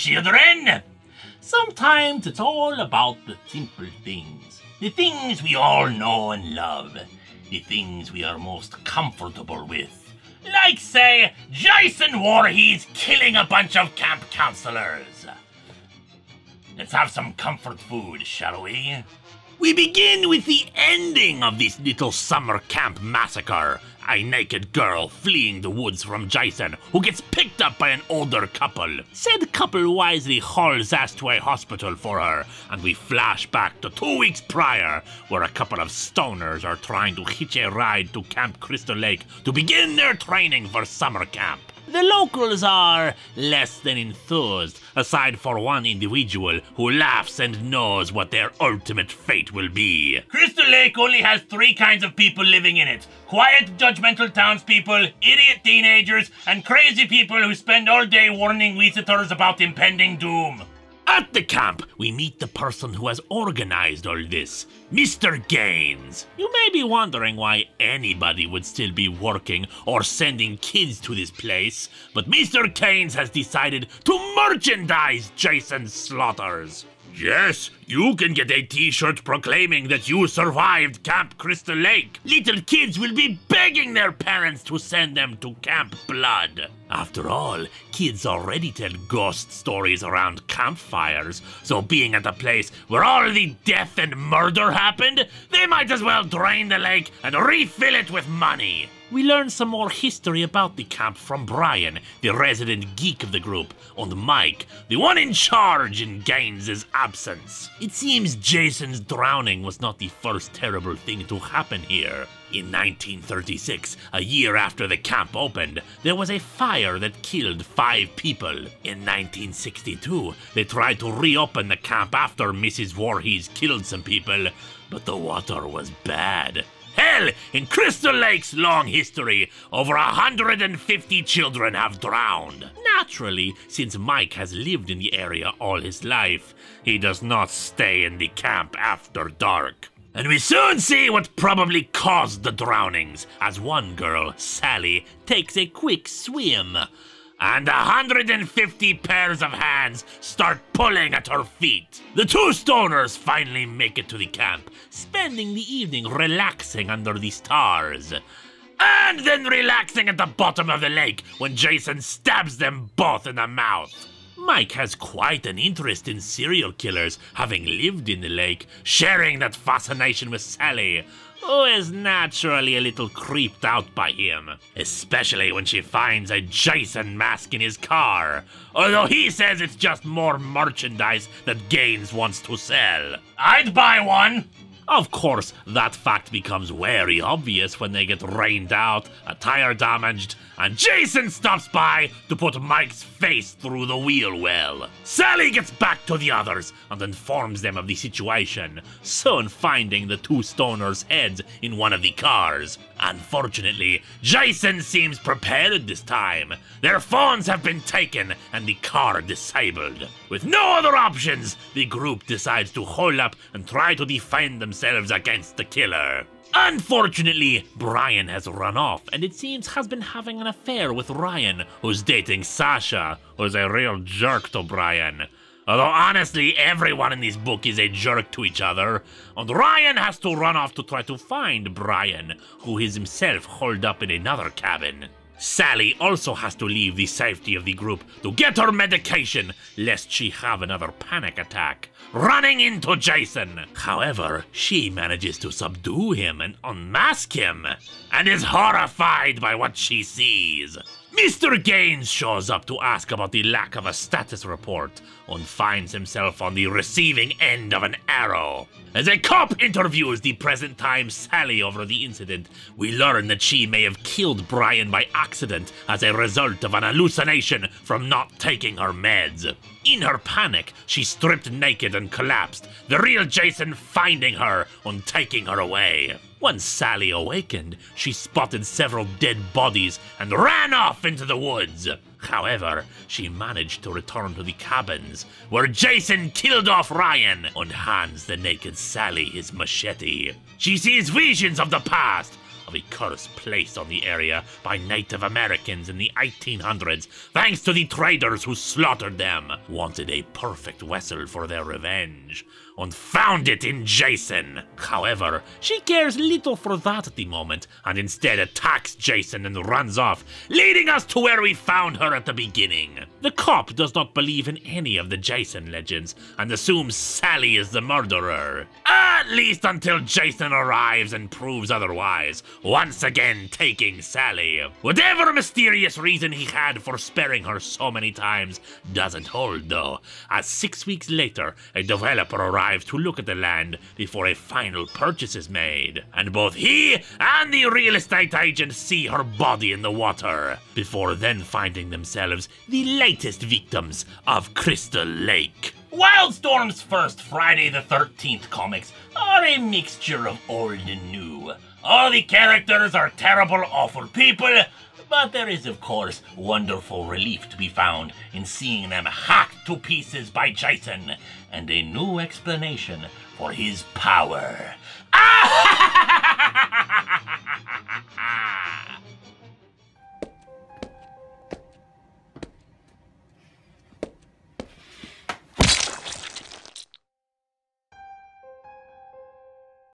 children. Sometimes it's all about the simple things. The things we all know and love. The things we are most comfortable with. Like, say, Jason Voorhees killing a bunch of camp counselors. Let's have some comfort food, shall we? We begin with the ending of this little summer camp massacre. A naked girl fleeing the woods from Jason, who gets picked up by an older couple. Said couple wisely hauls ass to a hospital for her, and we flash back to 2 weeks prior, where a couple of stoners are trying to hitch a ride to Camp Crystal Lake to begin their training for summer camp. The locals are less than enthused, aside for one individual who laughs and knows what their ultimate fate will be. Crystal Lake only has 3 kinds of people living in it. Quiet, judgmental townspeople, idiot teenagers, and crazy people who spend all day warning visitors about impending doom. At the camp, we meet the person who has organized all this, Mr. Gaines. You may be wondering why anybody would still be working or sending kids to this place, but Mr. Gaines has decided to merchandise Jason's slaughters. Yes, you can get a t-shirt proclaiming that you survived Camp Crystal Lake. Little kids will be begging their parents to send them to Camp Blood. After all, kids already tell ghost stories around campfires, so being at a place where all the death and murder happened, they might as well drain the lake and refill it with money. We learn some more history about the camp from Brian, the resident geek of the group, and Mike, the one in charge in Gaines' absence. It seems Jason's drowning was not the first terrible thing to happen here. In 1936, a year after the camp opened, there was a fire that killed 5 people. In 1962, they tried to reopen the camp after Mrs. Voorhees killed some people, but the water was bad. Hell, in Crystal Lake's long history, over 150 children have drowned. Naturally, since Mike has lived in the area all his life, he does not stay in the camp after dark. And we soon see what probably caused the drownings, as one girl, Sally, takes a quick swim. And 150 pairs of hands start pulling at her feet. The 2 stoners finally make it to the camp, spending the evening relaxing under the stars. And then relaxing at the bottom of the lake when Jason stabs them both in the mouth. Mike has quite an interest in serial killers, having lived in the lake, sharing that fascination with Sally, who is naturally a little creeped out by him, especially when she finds a Jason mask in his car, although he says it's just more merchandise that Gaines wants to sell. I'd buy one! Of course, that fact becomes very obvious when they get rained out, a tire damaged, and Jason stops by to put Mike's face through the wheel well. Sally gets back to the others and informs them of the situation, soon finding the 2 stoners' heads in one of the cars. Unfortunately, Jason seems prepared this time. Their phones have been taken and the car disabled. With no other options, the group decides to hole up and try to defend themselves against the killer. Unfortunately, Brian has run off and it seems has been having an affair with Ryan, who's dating Sasha, who's a real jerk to Brian. Although honestly, everyone in this book is a jerk to each other, and Ryan has to run off to try to find Brian, who is himself holed up in another cabin. Sally also has to leave the safety of the group to get her medication, lest she have another panic attack, running into Jason. However, she manages to subdue him and unmask him, and is horrified by what she sees. Mr. Gaines shows up to ask about the lack of a status report, and finds himself on the receiving end of an arrow. As a cop interviews the present-time Sally over the incident, we learn that she may have killed Brian by accident as a result of an hallucination from not taking her meds. In her panic, she stripped naked and collapsed, the real Jason finding her and taking her away. Once Sally awakened, she spotted several dead bodies and ran off into the woods. However, she managed to return to the cabins, where Jason killed off Ryan and hands the naked Sally his machete. She sees visions of the past, of of a curse placed on the area by Native Americans in the 1800s, thanks to the traders who slaughtered them, wanted a perfect vessel for their revenge, and found it in Jason. However, she cares little for that at the moment, and instead attacks Jason and runs off, leading us to where we found her at the beginning. The cop does not believe in any of the Jason legends, and assumes Sally is the murderer. At least until Jason arrives and proves otherwise, once again taking Sally. Whatever mysterious reason he had for sparing her so many times doesn't hold though, as 6 weeks later, a developer arrives to look at the land before a final purchase is made, and both he and the real estate agent see her body in the water, before then finding themselves the latest victims of Crystal Lake. Wildstorm's first Friday the 13th comics are a mixture of old and new. All the characters are terrible, awful people, but there is, of course, wonderful relief to be found in seeing them hacked to pieces by Jason, and a new explanation for his power.